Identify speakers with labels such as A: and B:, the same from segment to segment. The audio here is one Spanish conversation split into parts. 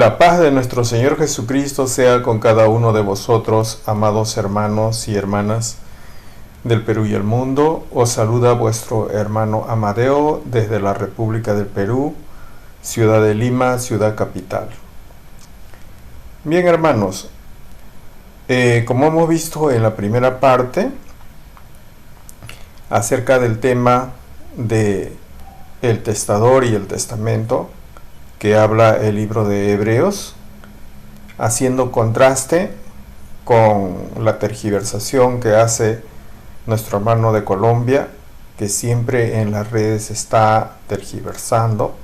A: La paz de nuestro Señor Jesucristo sea con cada uno de vosotros, amados hermanos y hermanas del Perú y el mundo. Os saluda vuestro hermano Amadeo desde la República del Perú, ciudad de Lima, ciudad capital. Bien, hermanos, como hemos visto en la primera parte acerca del tema de el testador y el testamento que habla el libro de Hebreos, haciendo contraste con la tergiversación que hace nuestro hermano de Colombia, que siempre en las redes está tergiversando,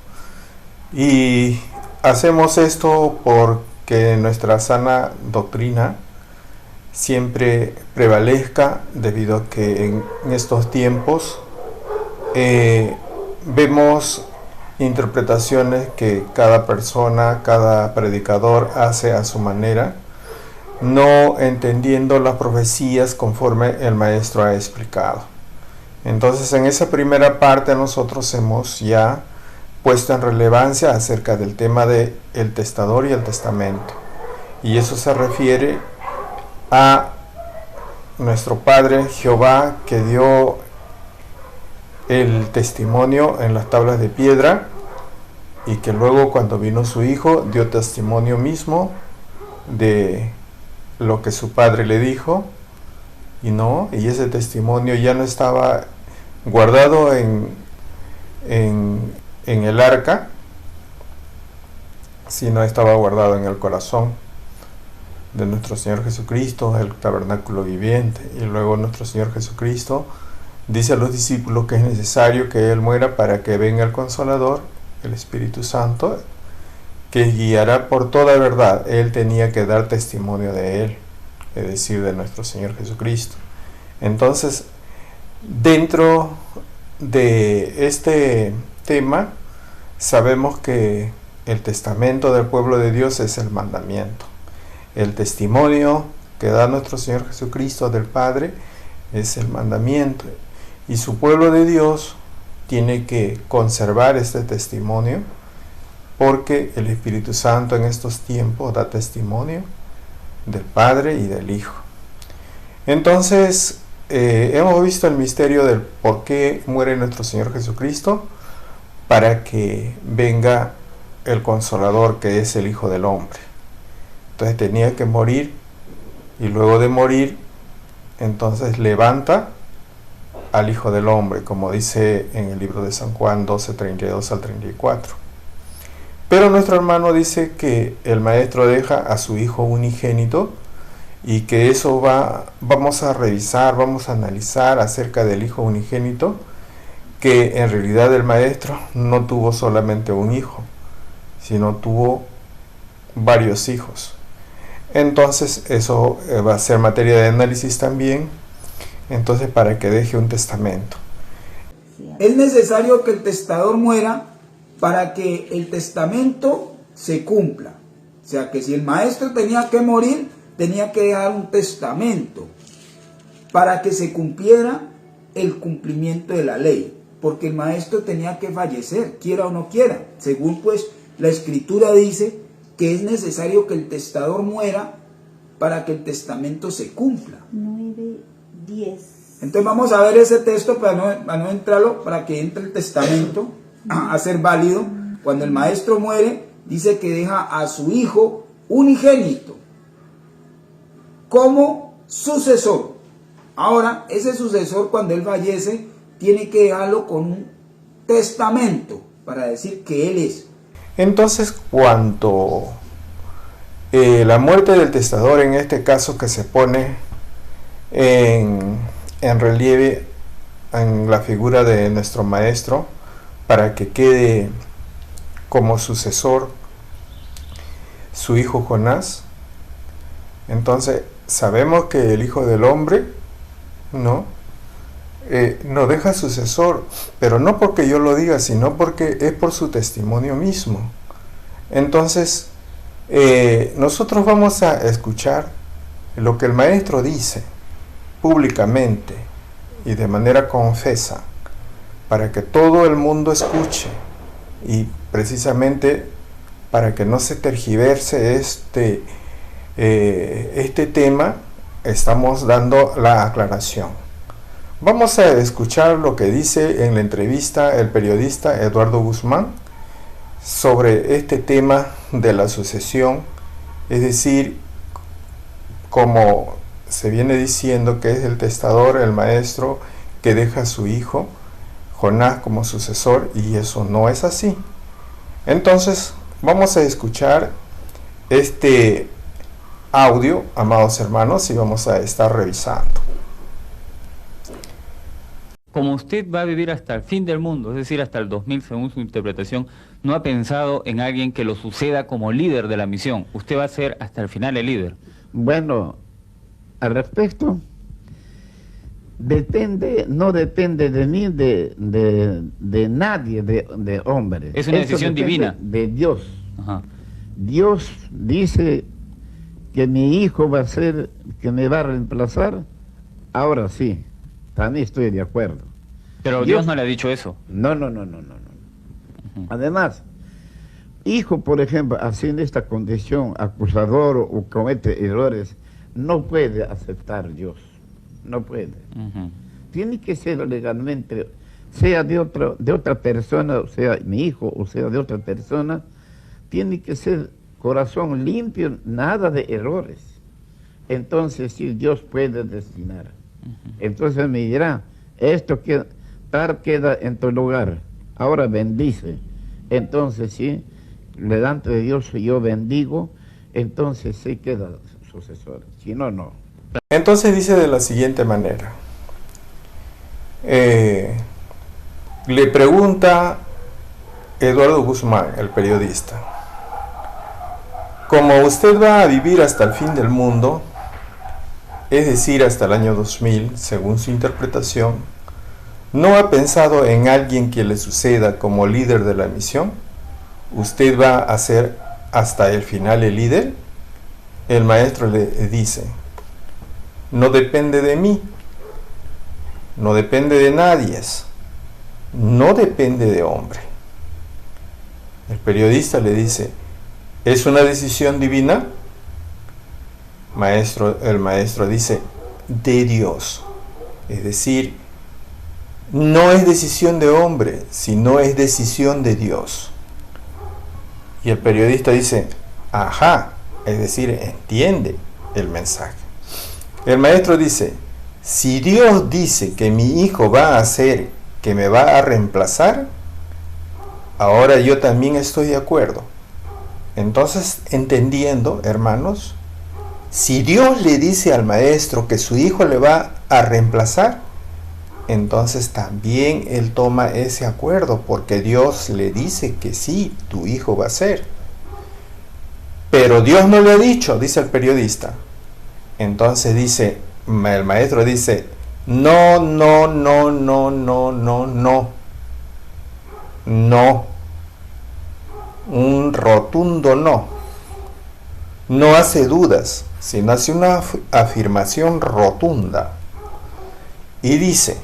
A: y hacemos esto porque nuestra sana doctrina siempre prevalezca, debido a que en estos tiempos vemos interpretaciones que cada persona, cada predicador hace a su manera, no entendiendo las profecías conforme el maestro ha explicado. Entonces, en esa primera parte nosotros hemos ya puesto en relevancia acerca del tema de el testador y el testamento, y eso se refiere a nuestro Padre Jehová, que dio el testimonio en las tablas de piedra, y que luego, cuando vino su Hijo, dio testimonio mismo de lo que su Padre le dijo, y ese testimonio ya no estaba guardado en el arca, sino estaba guardado en el corazón de nuestro Señor Jesucristo, el tabernáculo viviente. Y luego nuestro Señor Jesucristo dice a los discípulos que es necesario que Él muera para que venga el Consolador, el Espíritu Santo, que guiará por toda verdad. Él tenía que dar testimonio de Él, es decir, de nuestro Señor Jesucristo. Entonces, dentro de este tema, sabemos que el testamento del pueblo de Dios es el mandamiento. El testimonio que da nuestro Señor Jesucristo del Padre es el mandamiento. Y su pueblo de Dios tiene que conservar este testimonio, porque el Espíritu Santo en estos tiempos da testimonio del Padre y del Hijo. Entonces, hemos visto el misterio del por qué muere nuestro Señor Jesucristo, para que venga el Consolador, que es el Hijo del Hombre. Entonces tenía que morir, y luego de morir, entonces levanta al Hijo del Hombre, como dice en el libro de San Juan 12:32 al 34. Pero nuestro hermano dice que el Maestro deja a su Hijo unigénito, y que eso vamos a revisar, vamos a analizar acerca del Hijo unigénito, que en realidad el Maestro no tuvo solamente un hijo, sino tuvo varios hijos. Entonces eso va a ser materia de análisis también, entonces, para que deje un testamento.
B: Es necesario que el testador muera para que el testamento se cumpla. O sea, que si el maestro tenía que morir, tenía que dejar un testamento para que se cumpliera el cumplimiento de la ley, porque el maestro tenía que fallecer, quiera o no quiera. Según pues la Escritura dice que es necesario que el testador muera para que el testamento se cumpla.
C: 9:10.
B: Entonces vamos a ver ese texto para no entrarlo, para que entre el testamento a ser válido. Cuando el maestro muere, dice que deja a su hijo unigénito como sucesor. Ahora, ese sucesor, cuando él fallece, tiene que dejarlo con un testamento para decir que él es.
A: Entonces, cuando la muerte del testador, en este caso que se pone en relieve en la figura de nuestro maestro, para que quede como sucesor su hijo Jonás, entonces sabemos que el Hijo del Hombre no deja sucesor, pero no porque yo lo diga, sino porque es por su testimonio mismo. Entonces nosotros vamos a escuchar lo que el maestro dice públicamente y de manera confesa, para que todo el mundo escuche, y precisamente para que no se tergiverse este tema, estamos dando la aclaración. Vamos a escuchar lo que dice en la entrevista el periodista Eduardo Guzmán sobre este tema de la sucesión, es decir, como se viene diciendo que es el testador, el maestro, que deja a su hijo Jonás como sucesor, y eso no es así. Entonces, vamos a escuchar este audio, amados hermanos, y vamos a estar revisando.
D: Como usted va a vivir hasta el fin del mundo, es decir, hasta el 2000, según su interpretación, no ha pensado en alguien que lo suceda como líder de la misión. Usted va a ser hasta el final el líder.
E: Bueno, al respecto, no depende de mí, de nadie, de hombre.
D: Es una
E: Eso
D: decisión
E: depende
D: divina.
E: de Dios.
D: Ajá.
E: Dios dice que mi hijo va a ser, que me va a reemplazar. Ahora sí, también estoy de acuerdo.
D: Pero Dios no le ha dicho eso.
E: No. Además, hijo, por ejemplo, haciendo esta condición, acusador o comete errores, no puede aceptar Dios. No puede. Tiene que ser legalmente, sea de otra persona, o sea mi hijo, o sea de otra persona, tiene que ser corazón limpio, nada de errores. Entonces sí, Dios puede destinar. Entonces me dirá, esto queda en tu lugar, ahora bendice. Entonces sí, delante de Dios yo bendigo, entonces sí queda sucesor, si no, no.
A: Entonces dice de la siguiente manera, le pregunta Eduardo Guzmán, el periodista, como usted va a vivir hasta el fin del mundo, es decir, hasta el año 2000, según su interpretación, ¿no ha pensado en alguien que le suceda como líder de la misión? ¿Usted va a ser hasta el final el líder? El maestro le dice, no depende de mí, no depende de nadie, no depende de hombre. El periodista le dice, ¿es una decisión divina? El maestro dice, de Dios. Es decir, no es decisión de hombre, sino es decisión de Dios. Y el periodista dice, ajá, es decir, entiende el mensaje. El maestro dice, si Dios dice que mi hijo va a hacer, que me va a reemplazar, ahora yo también estoy de acuerdo. Entonces, entendiendo, hermanos, si Dios le dice al maestro que su hijo le va a reemplazar, entonces también él toma ese acuerdo, porque Dios le dice que sí, tu hijo va a ser. Pero Dios no le ha dicho, dice el periodista. Entonces dice, el maestro dice, no, un rotundo no. No hace dudas, sino hace una afirmación rotunda. Y dice,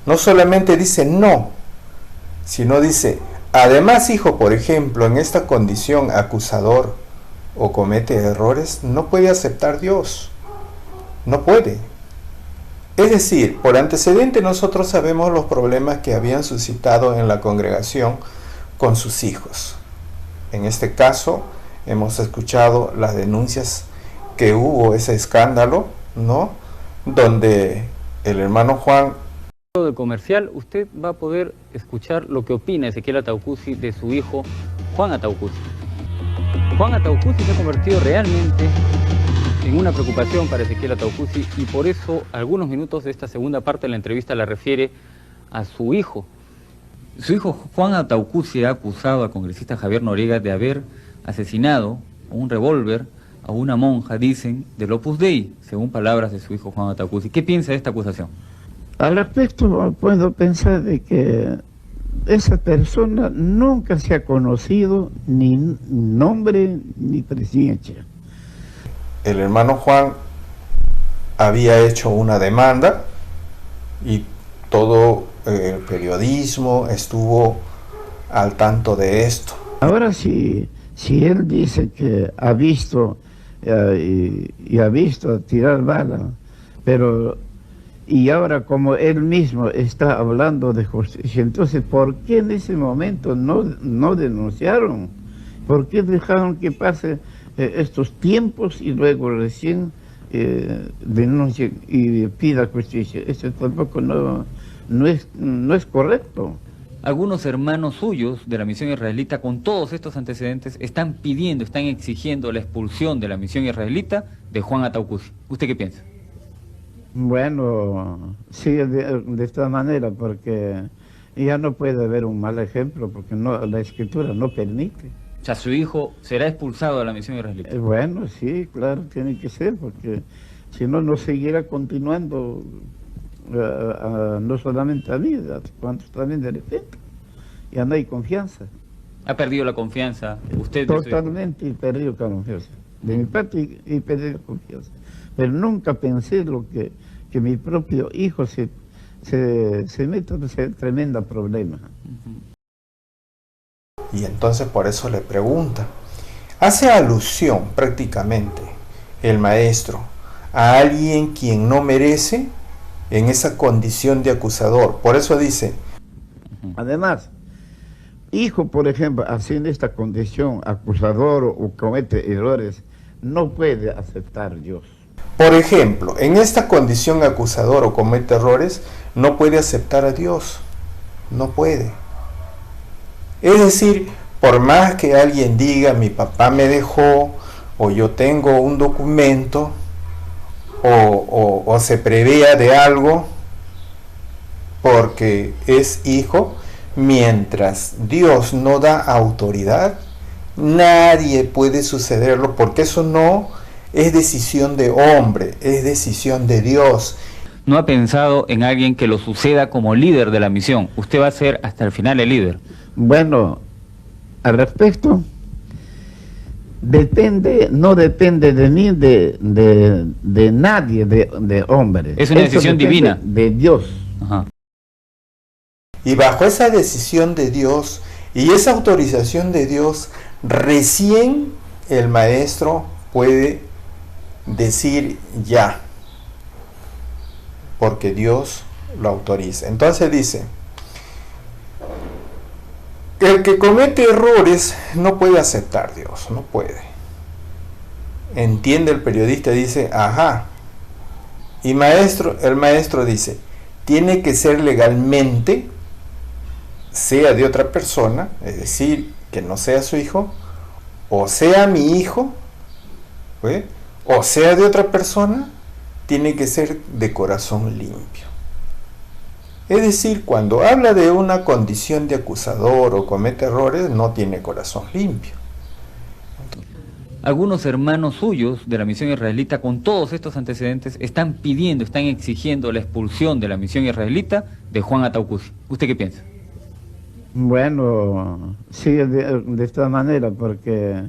A: no solamente dice no, sino dice, además, hijo, por ejemplo, en esta condición acusador o comete errores, no puede aceptar Dios. No puede. Es decir, por antecedente nosotros sabemos los problemas que habían suscitado en la congregación con sus hijos. En este caso, hemos escuchado las denuncias que hubo, ese escándalo, ¿no? Donde el hermano Juan...
D: De comercial, usted va a poder escuchar lo que opina Ezequiel Ataucusi de su hijo Juan Ataucusi. Juan Ataucusi se ha convertido realmente en una preocupación para Ezequiel Ataucusi, y por eso algunos minutos de esta segunda parte de la entrevista la refiere a su hijo. Su hijo Juan Ataucusi ha acusado al congresista Javier Noriega de haber asesinado con un revólver a una monja, dicen, del Opus Dei, según palabras de su hijo Juan Ataucusi. ¿Qué piensa de esta acusación?
E: Al respecto, puedo pensar de que esa persona nunca se ha conocido ni nombre ni presencia.
A: El hermano Juan había hecho una demanda y todo el periodismo estuvo al tanto de esto.
E: Ahora si Si él dice que ha visto y ha visto tirar bala, pero y ahora como él mismo está hablando de justicia, entonces ¿por qué en ese momento no denunciaron? ¿Por qué dejaron que pase estos tiempos y luego recién denuncie y pida justicia? Eso tampoco no es correcto.
D: Algunos hermanos suyos de la misión israelita con todos estos antecedentes están pidiendo, están exigiendo la expulsión de la misión israelita de Juan Ataucusi. ¿Usted qué piensa?
E: Bueno, sí, de esta manera, porque ya no puede haber un mal ejemplo, porque la escritura no permite.
D: O sea, su hijo será expulsado de la misión israelita.
E: Bueno, sí, claro, tiene que ser, porque si no, no seguirá continuando, no solamente a mí, a cuantos también de repente. Ya no hay confianza.
D: ¿Ha perdido la confianza usted?
E: Totalmente he perdido confianza. De mi parte he perdido confianza. Pero nunca pensé que mi propio hijo se meta en ese tremendo problema.
A: Y entonces por eso le pregunta. Hace alusión prácticamente el maestro a alguien quien no merece en esa condición de acusador. Por eso dice.
E: Además, hijo, por ejemplo, haciendo esta condición acusador o comete errores, no puede aceptar Dios.
A: Por ejemplo, en esta condición acusador o comete errores, no puede aceptar a Dios. No puede. Es decir, por más que alguien diga, mi papá me dejó, o yo tengo un documento, o se prevea de algo, porque es hijo, mientras Dios no da autoridad, nadie puede sucederlo, porque eso no es decisión de hombre, es decisión de Dios.
D: ¿No ha pensado en alguien que lo suceda como líder de la misión? Usted va a ser hasta el final el líder.
E: Bueno, al respecto, no depende de mí, de nadie, de hombre.
D: Es una decisión divina.
E: De Dios.
D: Ajá.
A: Y bajo esa decisión de Dios y esa autorización de Dios, recién el maestro puede decir ya, porque Dios lo autoriza. Entonces dice, el que comete errores no puede aceptar Dios, no puede. Entiende el periodista, dice, ajá. Y el maestro dice, tiene que ser legalmente, sea de otra persona, es decir, que no sea su hijo, o sea mi hijo, ¿ve? O sea de otra persona, tiene que ser de corazón limpio. Es decir, cuando habla de una condición de acusador o comete errores, no tiene corazón limpio.
D: Algunos hermanos suyos de la misión israelita con todos estos antecedentes están pidiendo, están exigiendo la expulsión de la misión israelita de Juan Ataucusi. ¿Usted qué piensa?
E: Bueno, sí, de esta manera, porque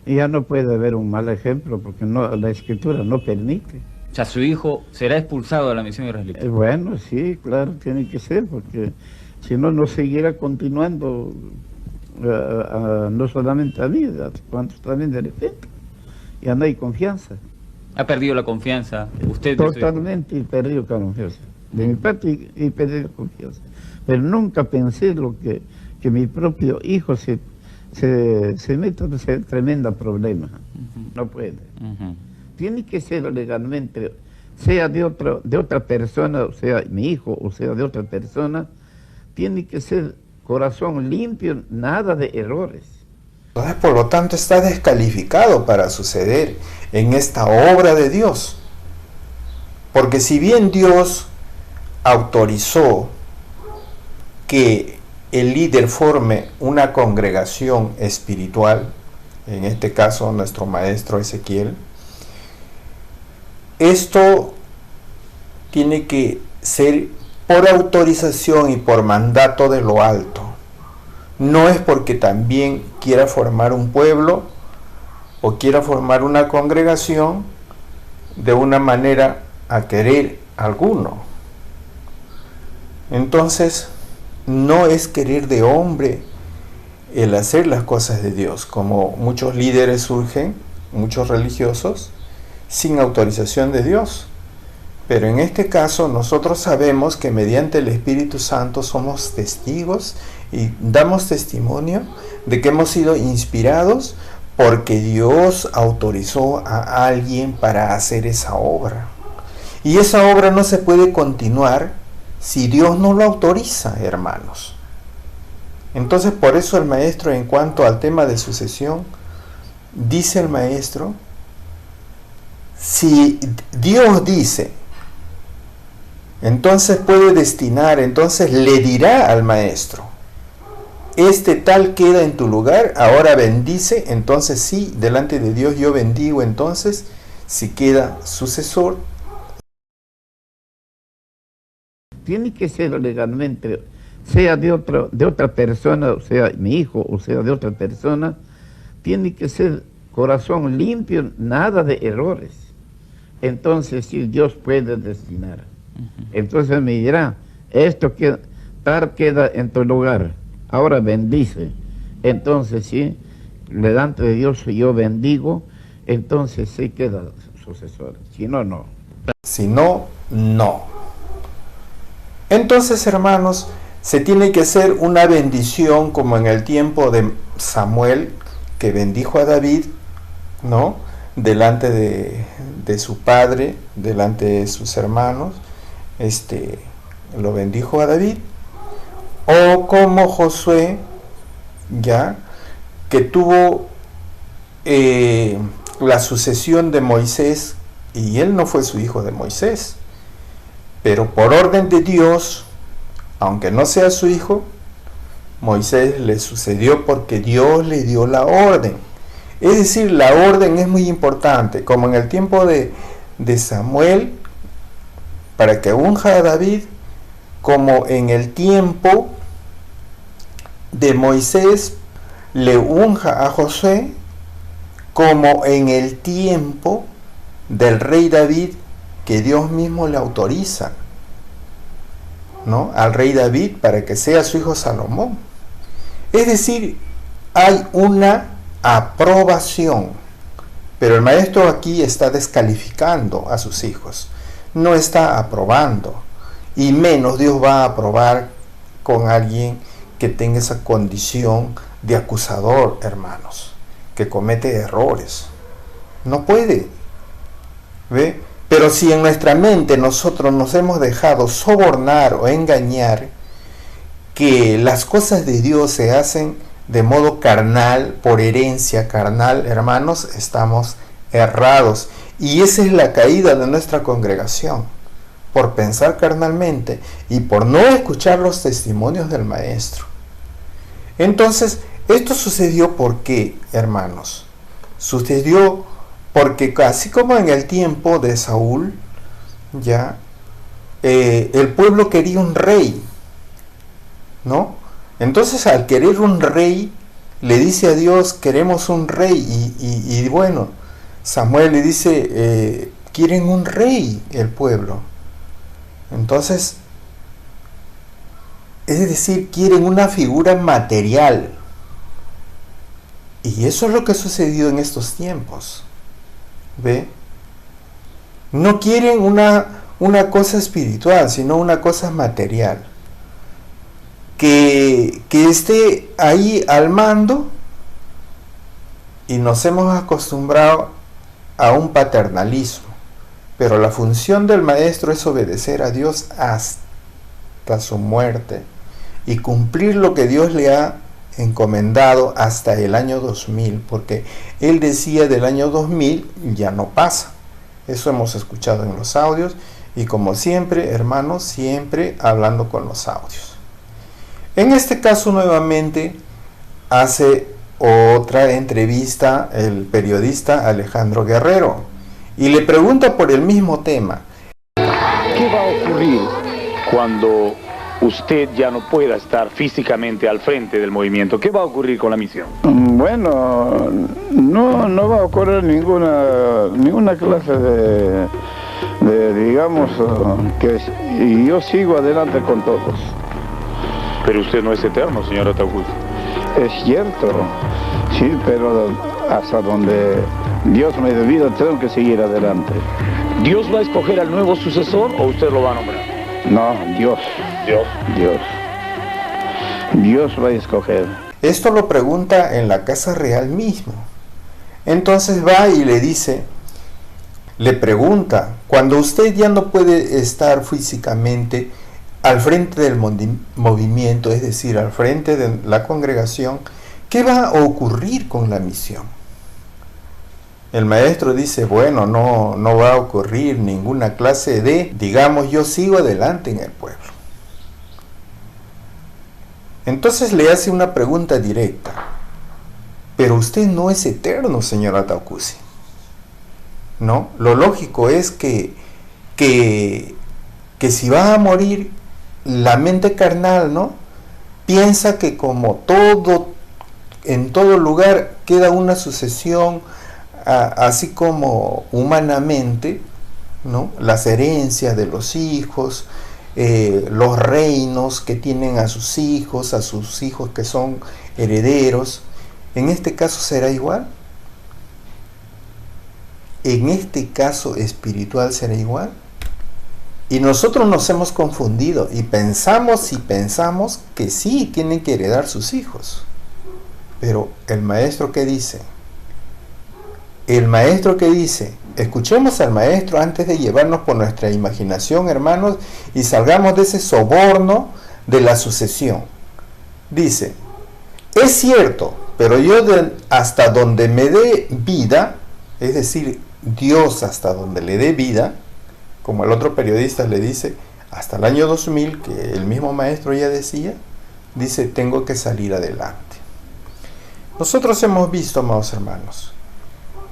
E: ya no puede haber un mal ejemplo, porque la escritura no permite.
D: O sea, su hijo será expulsado de la misión israelita.
E: Bueno, sí, claro, tiene que ser, porque si no, no seguirá continuando, no solamente a mí, a cuantos también de repente. Ya no hay confianza.
D: ¿Ha perdido la confianza usted?
E: Totalmente he perdido confianza. De mi parte he perdido confianza. Pero nunca pensé que mi propio hijo se meta en ese tremendo problema. No puede. Tiene que ser legalmente, sea de otra persona, o sea mi hijo, o sea de otra persona, tiene que ser corazón limpio, nada de errores.
A: Entonces, por lo tanto, está descalificado para suceder en esta obra de Dios. Porque si bien Dios autorizó que el líder forme una congregación espiritual, en este caso nuestro maestro Ezequiel, esto tiene que ser por autorización y por mandato de lo alto. No es porque también quiera formar un pueblo o quiera formar una congregación de una manera a querer alguno. Entonces, no es querer de hombre el hacer las cosas de Dios, como muchos líderes surgen, muchos religiosos, sin autorización de Dios. Pero en este caso nosotros sabemos que mediante el Espíritu Santo somos testigos y damos testimonio de que hemos sido inspirados porque Dios autorizó a alguien para hacer esa obra. Y esa obra no se puede continuar si Dios no lo autoriza, hermanos. Entonces, por eso el maestro, en cuanto al tema de sucesión, dice el maestro, si Dios dice, entonces puede destinar, entonces le dirá al maestro, este tal queda en tu lugar, ahora bendice, entonces sí, delante de Dios yo bendigo, entonces, si queda sucesor.
E: Tiene que ser legalmente, sea de otra persona, o sea mi hijo, o sea de otra persona, tiene que ser corazón limpio, nada de errores. Entonces sí, Dios puede destinar. Entonces me dirá, esto tal queda en tu lugar, ahora bendice. Entonces sí, delante de Dios yo bendigo, entonces sí queda sucesor. Si no, no.
A: Si no, no. Entonces, hermanos, se tiene que hacer una bendición como en el tiempo de Samuel, que bendijo a David, ¿no? Delante de su padre, delante de sus hermanos, lo bendijo a David. O como Josué, ya, que tuvo la sucesión de Moisés, y él no fue su hijo de Moisés, pero por orden de Dios, aunque no sea su hijo, Moisés le sucedió porque Dios le dio la orden. Es decir, la orden es muy importante, como en el tiempo de Samuel, para que unja a David, como en el tiempo de Moisés, le unja a Josué, como en el tiempo del rey David, que Dios mismo le autoriza, ¿no?, al rey David para que sea su hijo Salomón. Es decir, hay una aprobación, pero el maestro aquí está descalificando a sus hijos, no está aprobando, y menos Dios va a aprobar con alguien que tenga esa condición de acusador, hermanos, que comete errores. No puede, ¿ve? Pero si en nuestra mente nosotros nos hemos dejado sobornar o engañar, que las cosas de Dios se hacen de modo carnal, por herencia carnal, hermanos, estamos errados. Y esa es la caída de nuestra congregación, por pensar carnalmente y por no escuchar los testimonios del maestro. Entonces, esto sucedió porque, hermanos, sucedió porque así como en el tiempo de Saúl, ya, el pueblo quería un rey, ¿no? Entonces, al querer un rey, le dice a Dios, queremos un rey, y bueno, Samuel le dice, quieren un rey el pueblo. Entonces, es decir, quieren una figura material. Y eso es lo que ha sucedido en estos tiempos. ¿Ve? No quieren una cosa espiritual, sino una cosa material. Que esté ahí al mando, y nos hemos acostumbrado a un paternalismo. Pero la función del maestro es obedecer a Dios hasta su muerte y cumplir lo que Dios le ha encomendado hasta el año 2000, porque él decía del año 2000 ya no pasa. Eso hemos escuchado en los audios, y como siempre, hermanos, siempre hablando con los audios. En este caso, nuevamente hace otra entrevista el periodista Alejandro Guerrero y le pregunta por el mismo tema.
F: ¿Qué va a ocurrir cuando usted ya no pueda estar físicamente al frente del movimiento? ¿Qué va a ocurrir con la misión?
E: Bueno, no va a ocurrir ninguna clase de digamos, que yo sigo adelante con todos.
F: Pero usted no es eterno, señor Atahualpa.
E: Es cierto, sí, pero hasta donde Dios me dé vida tengo que seguir adelante.
F: ¿Dios va a escoger al nuevo sucesor o usted lo va a nombrar?
E: No, Dios.
F: Dios.
E: Dios. Dios va a escoger.
A: Esto lo pregunta en la casa real mismo. Entonces va y le dice, le pregunta, cuando usted ya no puede estar físicamente al frente del movimiento, es decir, al frente de la congregación, ¿qué va a ocurrir con la misión? El maestro dice, bueno, no va a ocurrir ninguna clase de, digamos, yo sigo adelante en el pueblo. Entonces le hace una pregunta directa, pero usted no es eterno, señor Ataucusi, ¿no? Lo lógico es que si va a morir, la mente carnal, ¿no?, piensa que como todo, en todo lugar queda una sucesión, así como humanamente, ¿no?, las herencias de los hijos, los reinos que tienen a sus hijos que son herederos. En este caso será igual. En este caso espiritual será igual. Y nosotros nos hemos confundido y pensamos que sí tienen que heredar sus hijos. Pero el maestro, ¿qué dice? El maestro, ¿qué dice? Escuchemos al maestro antes de llevarnos por nuestra imaginación, hermanos, y salgamos de ese soborno de la sucesión. Dice, es cierto, pero yo hasta donde me dé vida, es decir, Dios hasta donde le dé vida, como el otro periodista le dice, hasta el año 2000, que el mismo maestro ya decía, dice, tengo que salir adelante. Nosotros hemos visto, amados hermanos,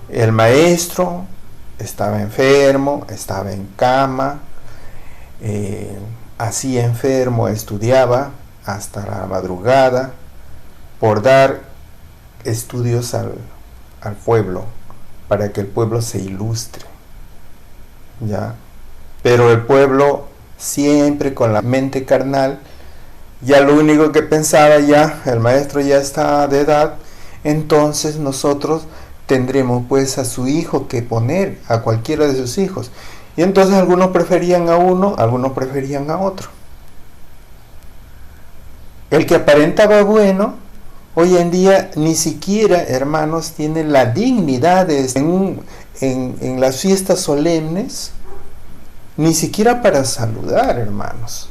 A: el maestro estaba enfermo, estaba en cama, así enfermo estudiaba hasta la madrugada por dar estudios al pueblo, para que el pueblo se ilustre, ¿ya? Pero el pueblo siempre con la mente carnal, ya lo único que pensaba, ya el maestro ya está de edad, entonces nosotros tendremos pues a su hijo que poner, a cualquiera de sus hijos. Y entonces algunos preferían a uno, algunos preferían a otro. El que aparentaba bueno, hoy en día ni siquiera, hermanos, tiene la dignidad de en las fiestas solemnes, ni siquiera para saludar, hermanos.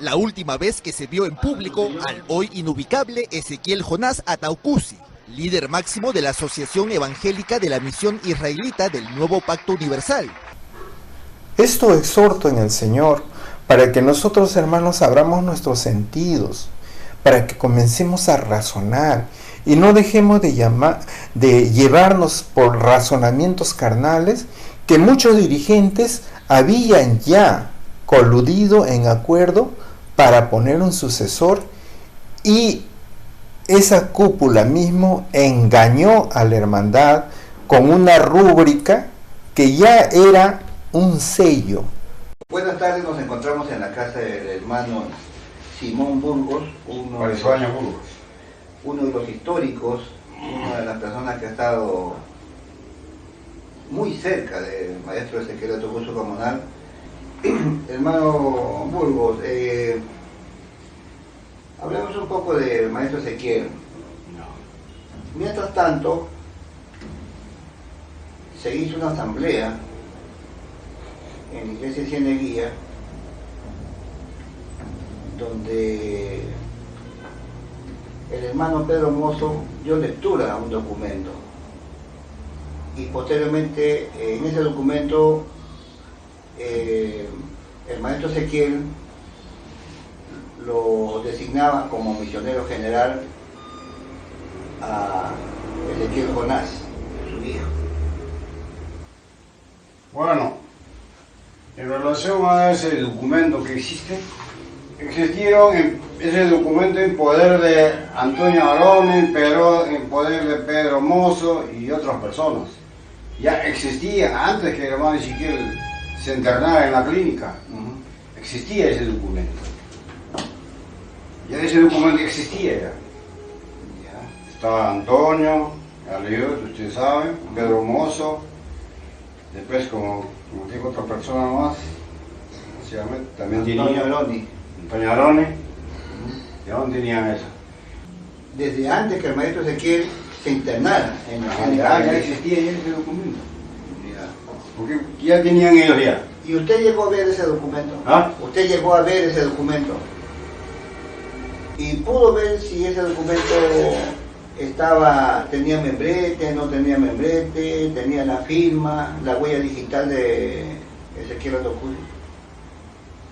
G: La última vez que se vio en público al hoy inubicable Ezequiel Jonás Ataucusi, líder máximo de la Asociación Evangélica de la Misión Israelita del Nuevo Pacto Universal.
A: Esto exhorto en el Señor para que nosotros, hermanos, abramos nuestros sentidos, para que comencemos a razonar y no dejemos de llevarnos por razonamientos carnales que muchos dirigentes habían ya coludido en acuerdo para poner un sucesor, y esa cúpula mismo engañó a la hermandad con una rúbrica que ya era un sello.
H: Buenas tardes, nos encontramos en la casa del hermano Simón Burgos, uno de los históricos, una de las personas que ha estado muy cerca del maestro Ezequiel Ataucusi Comunal. Hermano Burgos, hablemos un poco del maestro Ezequiel. Mientras tanto, se hizo una asamblea en la iglesia de Cieneguía, donde el hermano Pedro Mozo dio lectura a un documento, y posteriormente en ese documento el maestro Ezequiel lo designaba como misionero general a Ezequiel Jonás, su hijo.
I: Bueno, en relación a ese documento que existe, existieron ese documento en poder de Antonio Arone, pero en poder de Pedro Mozo y otras personas. Ya existía antes que el hermano Ezequiel se internara en la clínica, existía ese documento. Ya ese documento existía ya. Estaba Antonio, Aliud, ustedes saben, Pedro Mozo, después como dijo otra persona más, también tenía Antonio Aroni, ¿de dónde tenían eso?
H: Desde antes que el maestro Ezequiel se internara en la
I: ya existía ese documento. Porque ya tenían ellos ya.
H: ¿Y usted llegó a ver ese documento?
I: ¿Ah?
H: ¿Usted llegó a ver ese documento? ¿Y pudo ver si ese documento tenía membrete, no tenía membrete, tenía la firma, la huella digital de Ezequiel Ataucusi?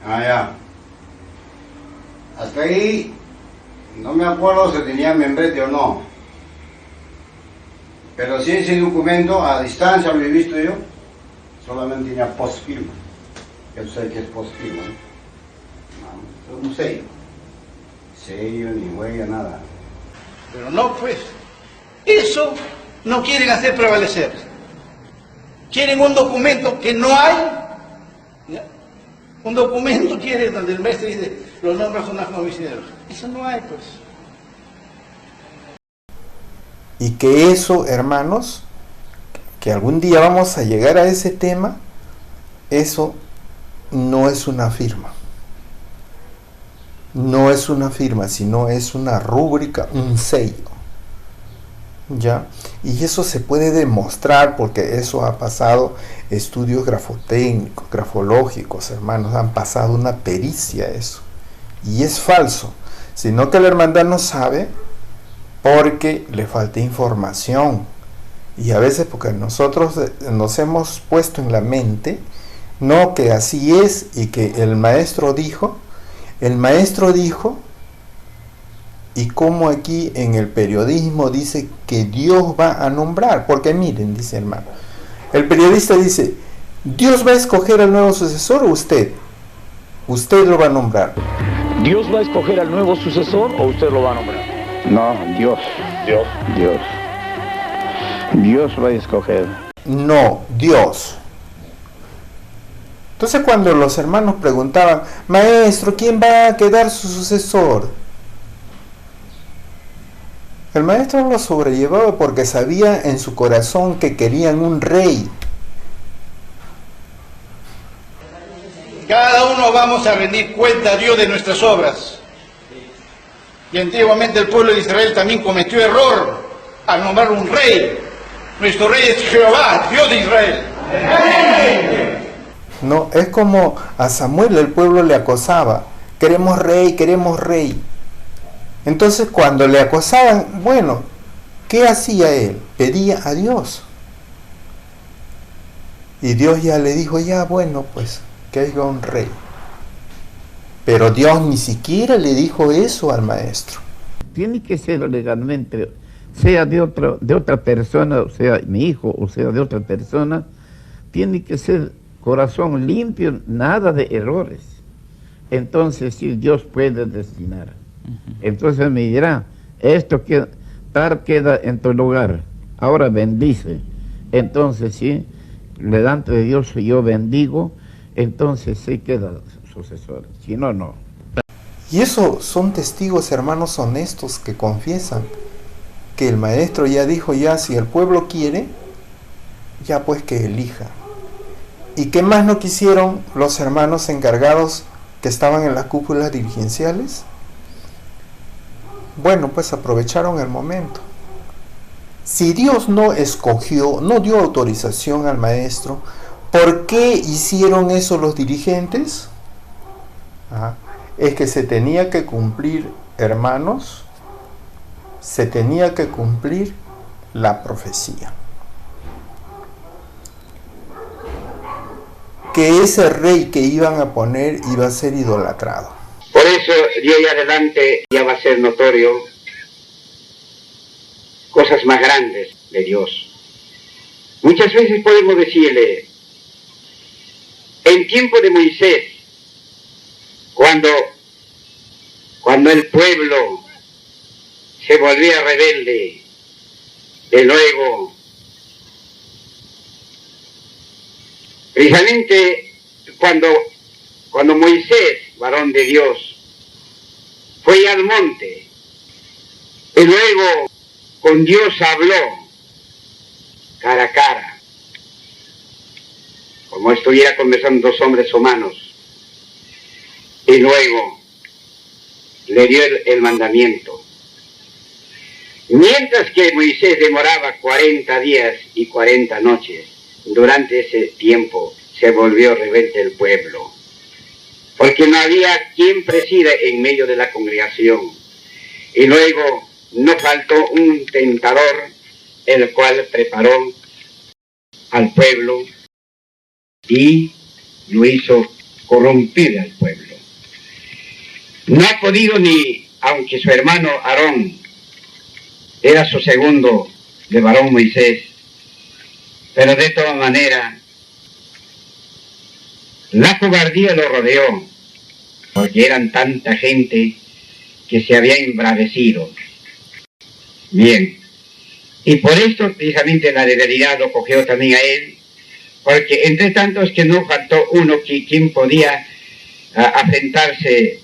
I: Ah, ya. Hasta ahí no me acuerdo si tenía membrete o no. Pero sí ese documento, a distancia lo he visto yo, solamente tenía postfirma. Ya tú sabes que es postfirma, ¿no?
H: Un sello.
I: Sello, ni huella, nada.
J: Pero no, pues, eso no quieren hacer prevalecer. Quieren un documento que no hay, ¿ya? Un documento quiere donde el maestro dice, los nombres son las comisioneros. Eso no hay, pues.
A: Y que eso, hermanos, que algún día vamos a llegar a ese tema, eso no es una firma. No es una firma, sino es una rúbrica, un sello. ¿Ya? Y eso se puede demostrar porque eso ha pasado estudios grafotécnicos, grafológicos, hermanos, han pasado una pericia eso. Y es falso, sino que la hermandad no sabe porque le falta información. Y a veces porque nosotros nos hemos puesto en la mente, no, que así es y que el maestro dijo, y como aquí en el periodismo dice que Dios va a nombrar, porque miren, dice hermano, el periodista dice, ¿Dios va a escoger al nuevo sucesor o usted? Usted lo va a nombrar.
F: ¿Dios va a escoger al nuevo sucesor o usted lo va a nombrar?
E: No, Dios. Dios va a escoger.
A: No, Dios. Entonces cuando los hermanos preguntaban, maestro, ¿quién va a quedar su sucesor? El maestro lo sobrellevaba porque sabía en su corazón que querían un rey.
J: Cada uno vamos a rendir cuenta a Dios de nuestras obras. Y antiguamente el pueblo de Israel también cometió error al nombrar un rey. Nuestro rey es Jehová, Dios de Israel.
A: No, es como a Samuel el pueblo le acosaba, queremos rey, queremos rey. Entonces cuando le acosaban, bueno, ¿qué hacía él? Pedía a Dios. Y Dios ya le dijo, ya bueno, pues, que haya un rey. Pero Dios ni siquiera le dijo eso al maestro.
E: Tiene que ser legalmente, sea de otra persona, o sea mi hijo, o sea de otra persona, tiene que ser corazón limpio, nada de errores. Entonces sí, Dios puede destinar. Entonces me dirá, esto queda en tu lugar, ahora bendice. Entonces sí, delante de Dios yo bendigo, entonces sí queda sucesor, si no, no.
A: Y eso son testigos, hermanos honestos, que confiesan que el maestro ya dijo, ya si el pueblo quiere, ya pues que elija. ¿Y qué más no quisieron los hermanos encargados que estaban en las cúpulas dirigenciales? Bueno, pues aprovecharon el momento. Si Dios no escogió, no dio autorización al maestro, ¿por qué hicieron eso los dirigentes? Es que se tenía que cumplir, hermanos, se tenía que cumplir la profecía. Que ese rey que iban a poner iba a ser idolatrado.
K: Por eso, de hoy adelante ya va a ser notorio cosas más grandes de Dios. Muchas veces podemos decirle, en tiempo de Moisés, cuando el pueblo se volvía rebelde, de nuevo, precisamente cuando Moisés, varón de Dios, fue al monte, y luego con Dios habló cara a cara, como estuviera conversando dos hombres humanos, y luego le dio el mandamiento. Mientras que Moisés demoraba 40 días y 40 noches, durante ese tiempo se volvió rebelde el pueblo, porque no había quien presida en medio de la congregación. Y luego no faltó un tentador, el cual preparó al pueblo y lo hizo corromper al pueblo. No ha podido ni, aunque su hermano Aarón era su segundo de varón Moisés, pero de todas maneras la cobardía lo rodeó, porque eran tanta gente que se había embravecido. Bien, y por esto precisamente la debilidad lo cogió también a él, porque entre tantos que no faltó uno quien podía afrentarse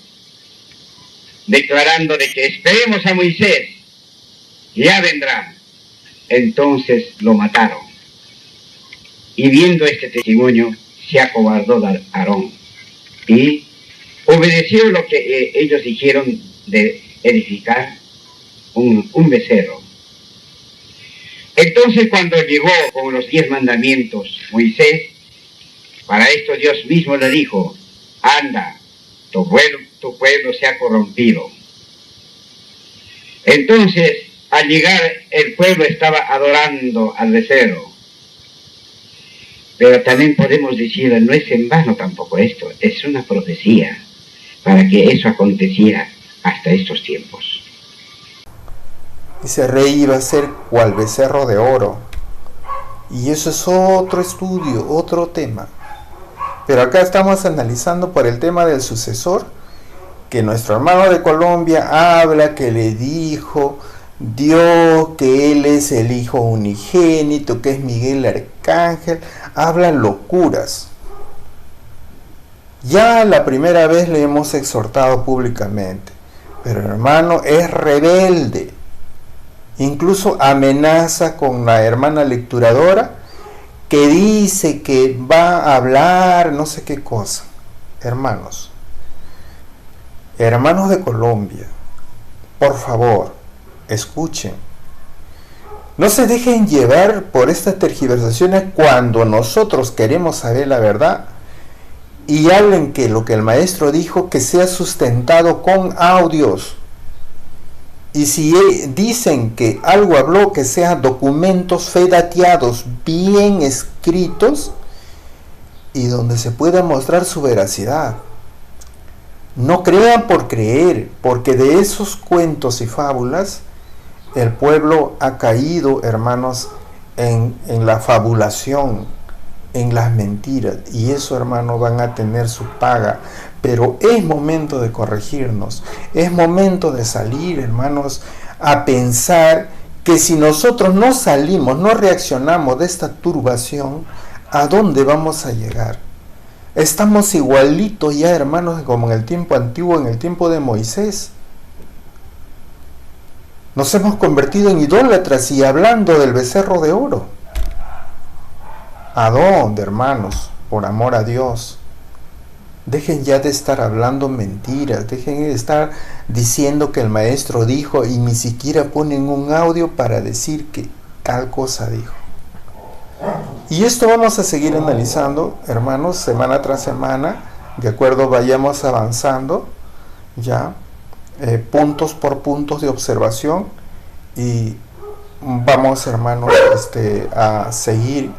K: declarando de que esperemos a Moisés, ya vendrá. Entonces lo mataron. Y viendo este testimonio, se acobardó Aarón y obedeció lo que ellos dijeron de edificar un becerro. Entonces cuando llegó con los 10 mandamientos Moisés, para esto Dios mismo le dijo: anda, tu pueblo se ha corrompido. Entonces al llegar el pueblo estaba adorando al becerro. Pero también podemos decir, no es en vano tampoco esto, es una profecía para que eso aconteciera hasta estos tiempos.
A: Ese rey iba a ser cual becerro de oro. Y eso es otro estudio, otro tema. Pero acá estamos analizando por el tema del sucesor, que nuestro hermano de Colombia habla, que le dijo Dios, que él es el hijo unigénito, que es Miguel Arcángel. Hablan locuras. Ya la primera vez le hemos exhortado públicamente, pero hermano es rebelde. Incluso amenaza con la hermana lecturadora, que dice que va a hablar no sé qué cosa. Hermanos de Colombia, por favor, escuchen. No se dejen llevar por estas tergiversaciones cuando nosotros queremos saber la verdad, y hablen que lo que el maestro dijo, que sea sustentado con audios. Y si dicen que algo habló, que sean documentos fedateados, bien escritos, y donde se pueda mostrar su veracidad. No crean por creer, porque de esos cuentos y fábulas el pueblo ha caído, hermanos, en la fabulación, en las mentiras, y eso, hermanos, van a tener su paga. Pero es momento de corregirnos, es momento de salir, hermanos, a pensar que si nosotros no salimos, no reaccionamos de esta turbación, ¿a dónde vamos a llegar? Estamos igualitos ya, hermanos, como en el tiempo antiguo, en el tiempo de Moisés. Nos hemos convertido en idólatras y hablando del becerro de oro. ¿A dónde, hermanos? Por amor a Dios. Dejen ya de estar hablando mentiras, dejen de estar diciendo que el maestro dijo y ni siquiera ponen un audio para decir que tal cosa dijo. Y esto vamos a seguir analizando, hermanos, semana tras semana, de acuerdo vayamos avanzando, ya, puntos por puntos de observación, y vamos, hermanos, a seguir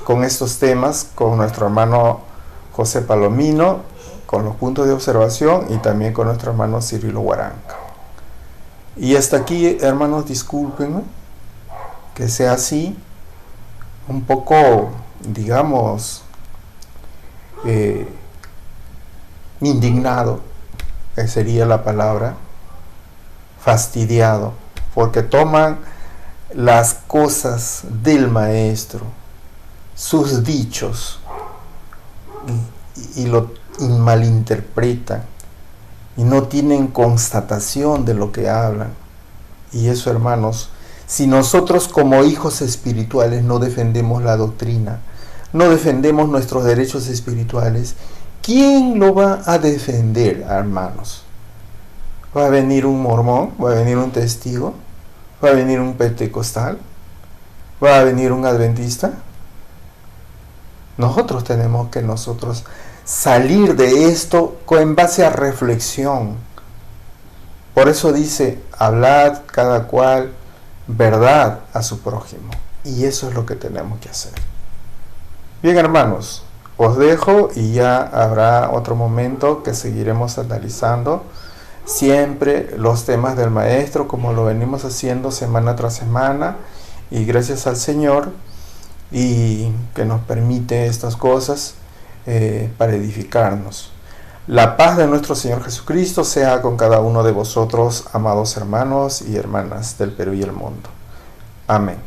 A: con estos temas con nuestro hermano José Palomino, con los puntos de observación, y también con nuestro hermano Cirilo Huaranca. Y hasta aquí, hermanos, discúlpenme que sea así, un poco, digamos, indignado, sería la palabra, fastidiado, porque toman las cosas del maestro, sus dichos, y lo malinterpretan, y no tienen constatación de lo que hablan. Y eso, hermanos, Si nosotros como hijos espirituales no defendemos la doctrina, no defendemos nuestros derechos espirituales, ¿quién lo va a defender, hermanos? ¿Va a venir un mormón? ¿Va a venir un testigo? ¿Va a venir un pentecostal? ¿Va a venir un adventista? Nosotros tenemos que salir de esto en base a reflexión. Por eso dice, hablad cada cual verdad a su prójimo. Y eso es lo que tenemos que hacer. Bien, hermanos, os dejo y ya habrá otro momento que seguiremos analizando siempre los temas del maestro, como lo venimos haciendo semana tras semana, y gracias al Señor y que nos permite estas cosas para edificarnos. La paz de nuestro Señor Jesucristo sea con cada uno de vosotros, amados hermanos y hermanas del Perú y el mundo. Amén.